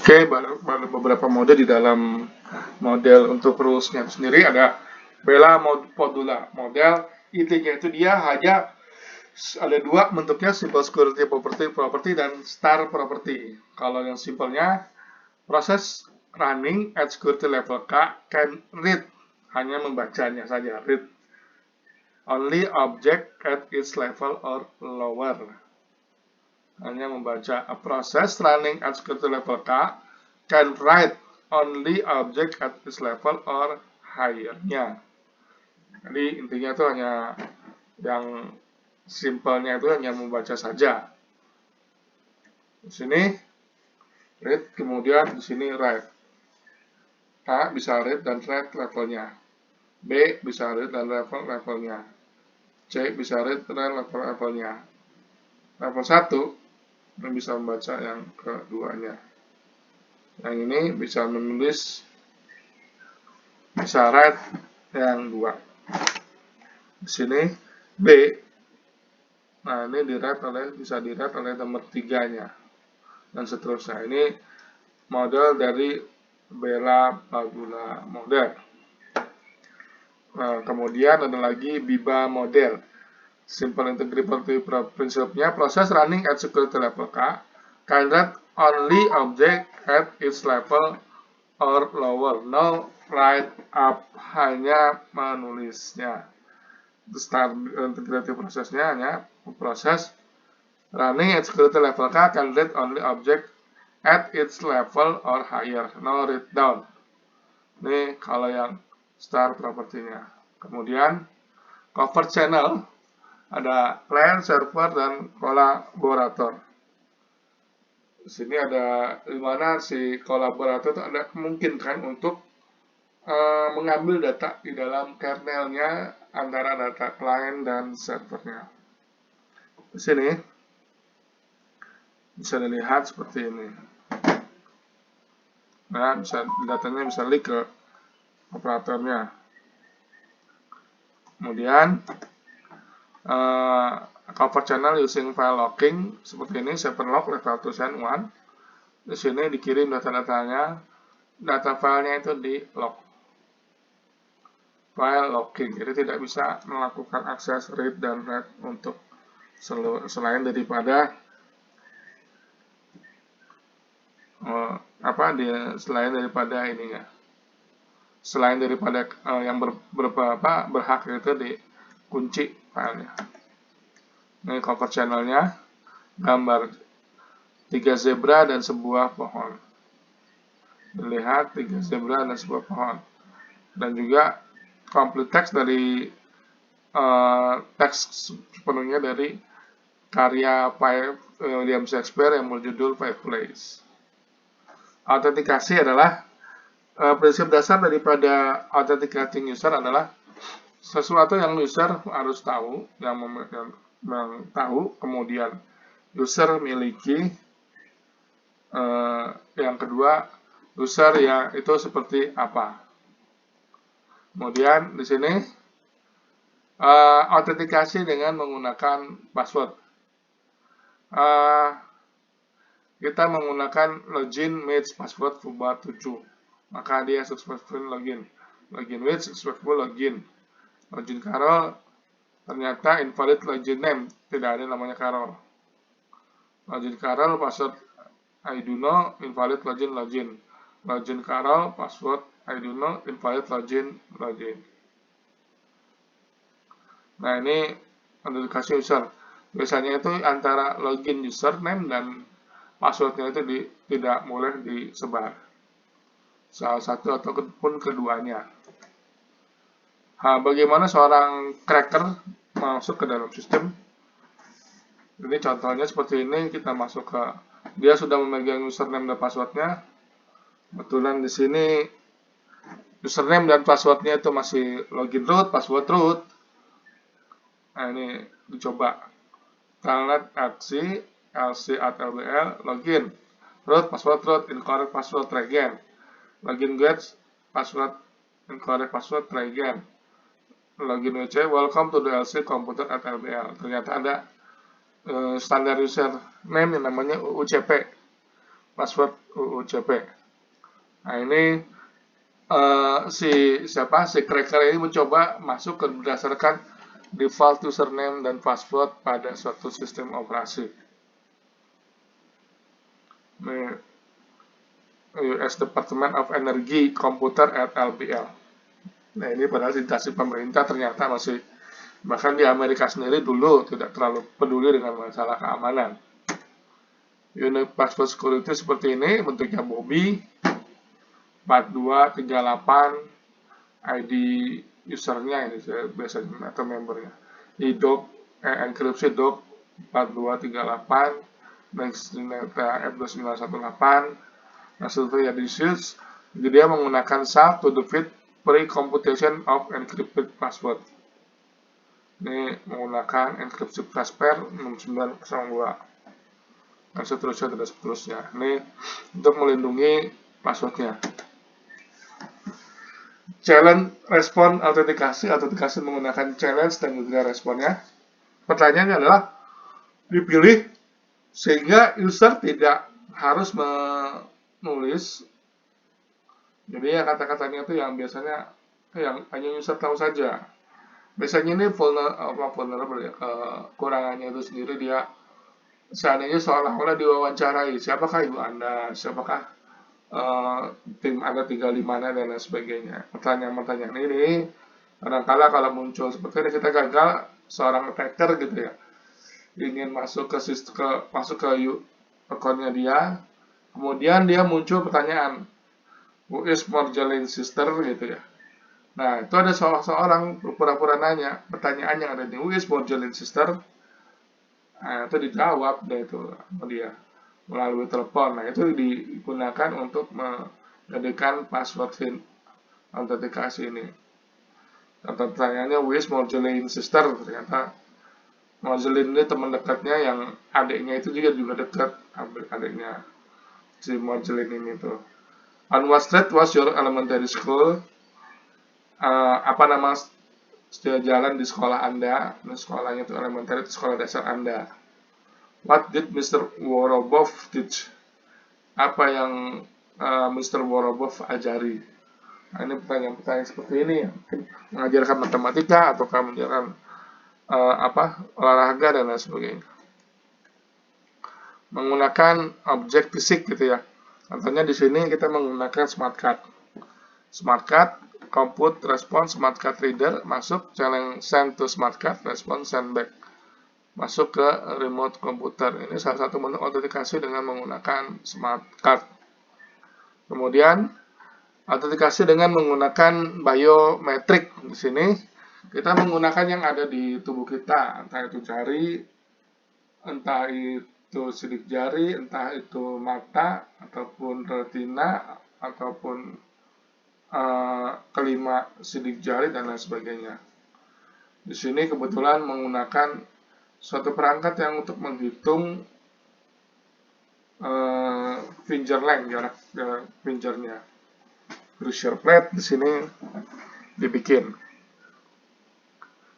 Oke, baru beberapa mode di dalam model untuk rules-nya sendiri ada Bella Modula model. Intinya itu dia hanya ada dua bentuknya, simple security property dan star property. Kalau yang simpelnya, proses running at security level K can read, hanya membacanya saja, read only object at its level or lower. Hanya membaca. A process running at security level K can write only object at its level or higher-nya. Jadi intinya itu hanya yang simpelnya itu hanya membaca saja. Di sini read, kemudian di sini write. A bisa read dan write levelnya. B bisa read dan levelnya. C bisa read dan levelnya. Level 1 ini bisa membaca yang keduanya. Yang ini bisa menulis, bisa write yang 2. Di sini B, nah ini bisa di-write oleh nomor 3-nya dan seterusnya. Ini model dari Bella Modula model. Nah, kemudian ada lagi Biba model. Simple integrity principle-nya, proses running at security level K can write only object at its level or lower. No write up, hanya menulisnya. Start integrity prosesnya hanya proses running at security level K can read only object at its level or higher. No read down. Ini kalau yang star propertinya. Kemudian cover channel ada client, server, dan kolaborator. Di sini ada di mana si kolaborator itu ada memungkinkan untuk mengambil data di dalam kernelnya antara data client dan servernya. Di sini bisa dilihat seperti ini. Nah, datanya bisa leak ke operatornya. Kemudian cover channel using file logging seperti ini, server log level to send 1. Di sini dikirim data-datanya, data filenya itu di log. File logging, jadi tidak bisa melakukan akses read dan write untuk selain daripada ininya. Selain daripada yang berhak itu dikunci filenya. Ini cover channelnya, gambar 3 zebra dan sebuah pohon. Dilihat 3 zebra dan sebuah pohon. Dan juga complete text dari teks sepenuhnya dari karya William Shakespeare yang berjudul Fireplace. Autentikasi adalah prinsip dasar daripada authenticating user adalah sesuatu yang user harus tahu, yang tahu, kemudian user miliki. Yang kedua, user ya itu seperti apa. Kemudian di sini autentikasi dengan menggunakan password. Kita menggunakan login with password FUBAR 7, maka dia successful login. Login with successful login. Login Carol ternyata invalid login name, tidak ada namanya Carol. Login Carol password I do know, invalid login. Login Carol password I do know, invalid login. Nah, ini autentikasi user. Biasanya itu antara login username dan passwordnya itu tidak boleh disebar. Salah satu ataupun keduanya. Bagaimana seorang cracker masuk ke dalam sistem? Ini contohnya seperti ini, kita masuk ke, dia sudah memegang username dan passwordnya. Kebetulan di sini username dan passwordnya itu masih login root, password root. Nah, ini dicoba. Telnet aksi lc@lbl login root password root incorrect password try again. Login get password incorrect password try again. Login WC welcome to the lc computer at lbl. Ternyata ada standar user name yang namanya UCP. password UUCP. Nah ini si cracker ini mencoba masuk ke berdasarkan default username dan password pada suatu sistem operasi. Ini US Department of Energy Computer at LPL. Nah ini padahal instansi pemerintah ternyata masih, bahkan di Amerika sendiri dulu tidak terlalu peduli dengan masalah keamanan. Unique password security seperti ini, bentuknya Bobby 4238, ID usernya ini biasanya atau membernya. Di enkripsi doc 4238, next data F2918. Hasilnya disuse, jadi dia menggunakan SAP to defeat pre-computation of encrypted password. Ini menggunakan enkripsi Casper 6902 dan seterusnya. Ini untuk melindungi passwordnya. Challenge, respon, autentikasi menggunakan challenge dan juga responnya. Pertanyaannya adalah dipilih sehingga user tidak harus menulis. Jadi ya kata-katanya itu yang biasanya yang hanya user tahu saja. Biasanya ini vulnerable ya, kekurangannya itu sendiri dia seandainya seolah-olah diwawancarai, siapakah ibu Anda, siapakah tim Anda tinggal di mana dan lain sebagainya. Pertanyaan-pertanyaan ini kadang-kala kalau muncul seperti ini kita gagal, seorang attacker gitu ya ingin masuk ke akunnya dia, kemudian dia muncul pertanyaan who is Marjolaine sister gitu ya. Nah itu ada seorang pura-pura nanya pertanyaan yang ada di who is Marjolaine sister. Nah itu dijawab deh itu dia melalui telepon. Nah itu digunakan untuk menjadikan password autentikasi ini. Contoh pertanyaannya who is Marjolaine sister, ternyata Marjolaine ini teman dekatnya yang adiknya itu juga dekat, adiknya si Marjolaine ini tuh. On what street was your elementary school? Apa nama jalan di sekolah Anda? Nah, sekolahnya itu elementary, itu sekolah dasar Anda. What did Mr. Worobov teach? Apa yang Mr. Worobov ajari? Nah, ini pertanyaan-pertanyaan seperti ini. Mengajarkan matematika ataukah mengajarkan olahraga dan lain sebagainya. Menggunakan objek fisik gitu ya. Contohnya di sini kita menggunakan smart card. Smart card, compute, response, smart card reader, masuk, challenge send to smart card, response, send back. Masuk ke remote komputer. Ini salah satu bentuk autentikasi dengan menggunakan smart card. Kemudian, autentikasi dengan menggunakan biometrik. Di sini, kita menggunakan yang ada di tubuh kita, entah itu jari, entah itu sidik jari, entah itu mata, ataupun retina, ataupun kelima sidik jari dan lain sebagainya. Di sini kebetulan menggunakan suatu perangkat yang untuk menghitung finger length, jarak fingernya. Pressure plate di sini dibikin.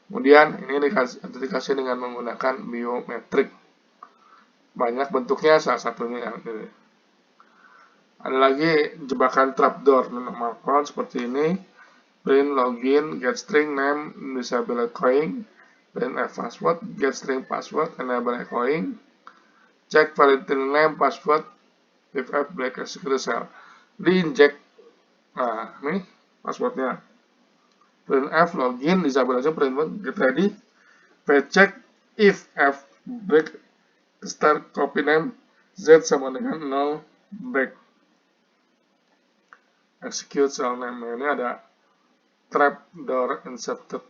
Kemudian ini autentikasi dengan menggunakan biometrik. Banyak bentuknya, salah satunya yang ini. Ada lagi jebakan trapdoor normal account seperti ini. Print login, get string name, disable echoing, print password, get string password, enable echoing, check validity name password, if F break execute cell. Di-inject, nah ini passwordnya. Print F login, disable aja print get ready, check if F break start copy name Z sama dengan 0 break execute cell name. Nah, ini ada trapdoor inserted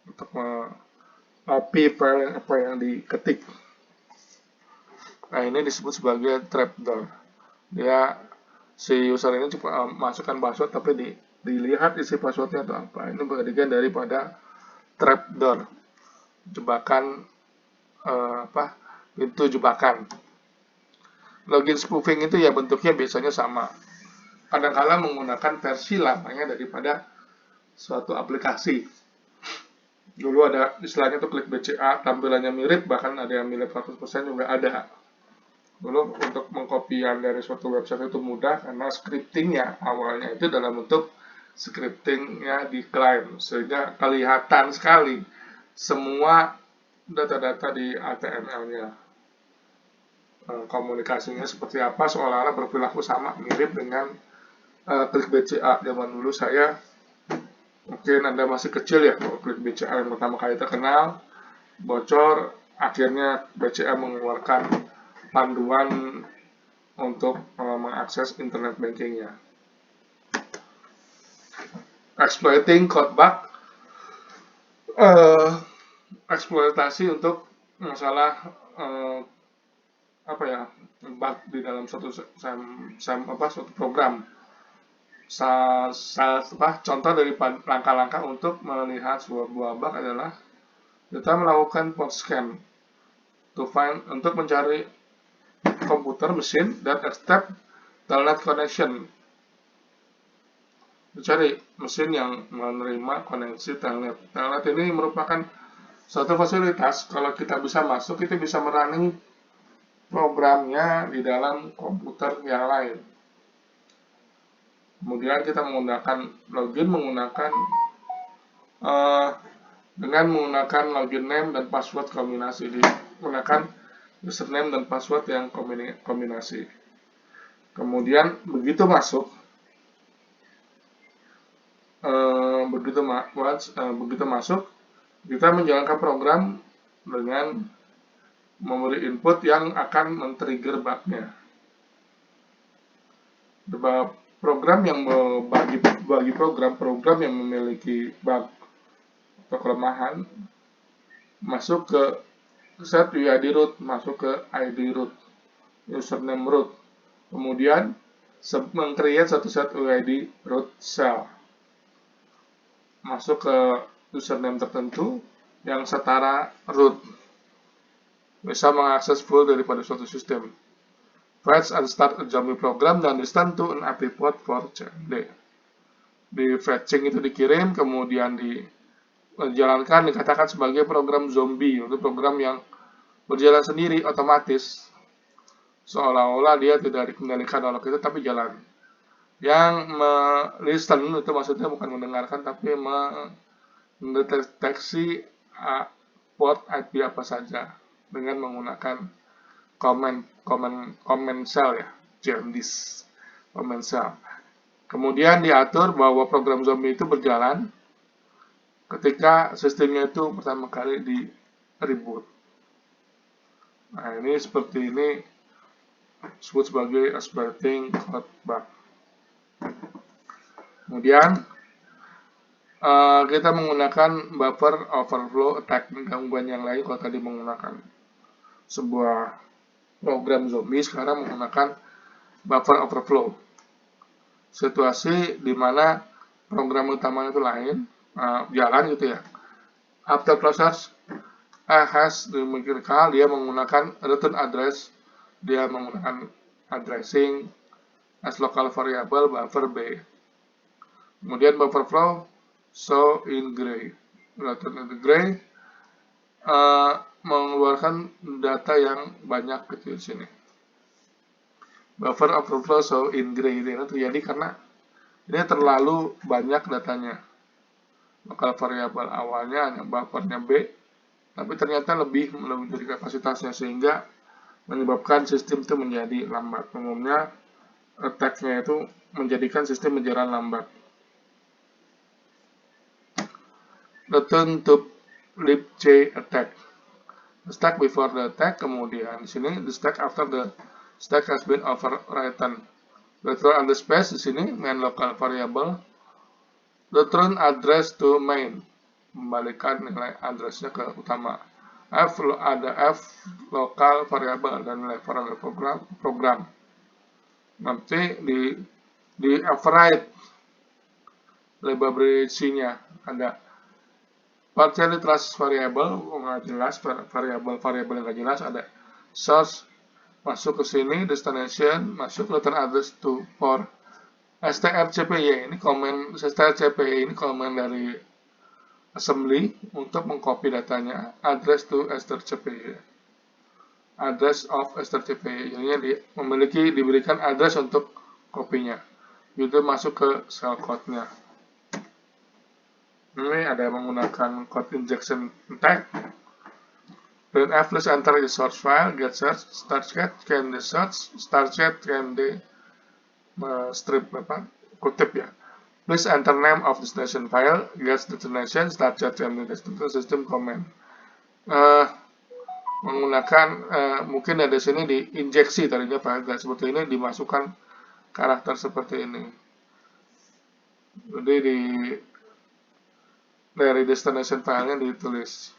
untuk copy apa yang diketik. Nah ini disebut sebagai trapdoor. Dia si user ini cuma masukkan password tapi dilihat isi passwordnya atau apa. Ini bagian daripada trapdoor, jebakan pintu jebakan. Login spoofing itu ya bentuknya biasanya sama. Kadang-kala menggunakan versi lamanya daripada suatu aplikasi. Dulu ada istilahnya tuh klik BCA, tampilannya mirip, bahkan ada yang mirip 100% juga ada. Dulu untuk mengkopian dari suatu website itu mudah karena scriptingnya awalnya itu dalam bentuk scriptingnya di client, sehingga kelihatan sekali semua data-data di HTML-nya. Komunikasinya seperti apa, seolah-olah berperilaku sama, mirip dengan klik BCA zaman dulu saya. Mungkin Anda masih kecil ya, kalau klik BCA yang pertama kali terkenal, bocor, akhirnya BCA mengeluarkan panduan untuk mengakses internet bankingnya. Exploiting code bug, eksploitasi untuk masalah bug di dalam suatu program. Contoh dari langkah-langkah untuk melihat sebuah bug adalah kita melakukan port scan untuk mencari komputer mesin that accept telnet connection. Mencari mesin yang menerima koneksi telnet. Telnet ini merupakan suatu fasilitas, kalau kita bisa masuk, kita bisa merunning programnya di dalam komputer yang lain. Kemudian kita menggunakan login dengan menggunakan login name dan password kombinasi, menggunakan username dan password yang kombinasi. Kemudian begitu masuk, kita menjalankan program dengan memberi input yang akan men-trigger bug-nya. Program yang bagi program yang memiliki bug atau kelemahan masuk ke set UID root, masuk ke ID root, username root, kemudian meng-create satu set UID root cell, masuk ke username tertentu yang setara root, bisa mengakses full daripada suatu sistem. Fetch and start a zombie program dan return to an IP port for CMD. Di fetching itu dikirim, kemudian dijalankan, dikatakan sebagai program zombie, itu program yang berjalan sendiri otomatis, seolah-olah dia tidak dikendalikan oleh kita tapi jalan. Yang listen itu maksudnya bukan mendengarkan tapi mendeteksi port IP apa saja dengan menggunakan comment cell ya, JMDs, comment cell. Kemudian diatur bahwa program zombie itu berjalan ketika sistemnya itu pertama kali di reboot. Nah, ini seperti ini disebut sebagai exploiting code bug. Kemudian kita menggunakan buffer overflow attack, gangguan yang lain. Kalau tadi menggunakan sebuah program zombie, sekarang menggunakan buffer overflow. Situasi di mana program utamanya itu lain, jalan gitu ya. After process has demikian, dia menggunakan return address, dia menggunakan addressing as local variable buffer B. Kemudian buffer flow show in gray, return in gray, mengeluarkan data yang banyak gitu di sini. Buffer overflow show in gray ini terjadi karena ini terlalu banyak datanya. Local variable awalnya hanya buffernya B, tapi ternyata lebih dari kapasitasnya, sehingga menyebabkan sistem itu menjadi lambat. Umumnya attack-nya itu menjadikan sistem berjalan lambat. Return to libc attack. The stack before the attack, kemudian di sini the stack after the stack has been overwritten. Return the space di sini main local variable. Return address to main, kembalikan nilai addressnya ke utama. Ada F local variable dan nilai variable program. Nanti di override library-nya ada partially trust variable, nggak jelas, variable yang nggak jelas, ada source, masuk ke sini, destination, masuk return address to for strcpy, ini komen strcpy, ini komen dari assembly untuk mengcopy datanya, address to strcpy. address of HTTP. Jadinya diberikan address untuk kopinya. Itu masuk ke shell code-nya. Ini ada menggunakan code injection tag. Printf plus enter the source file, get search, start set can the search, start set can the strip kutip ya. Please enter name of destination file, get destination, start set can the destination system command. Menggunakan mungkin ada sini diinjeksi tadinya file seperti ini, dimasukkan karakter seperti ini. Jadi dari destination filenya ditulis.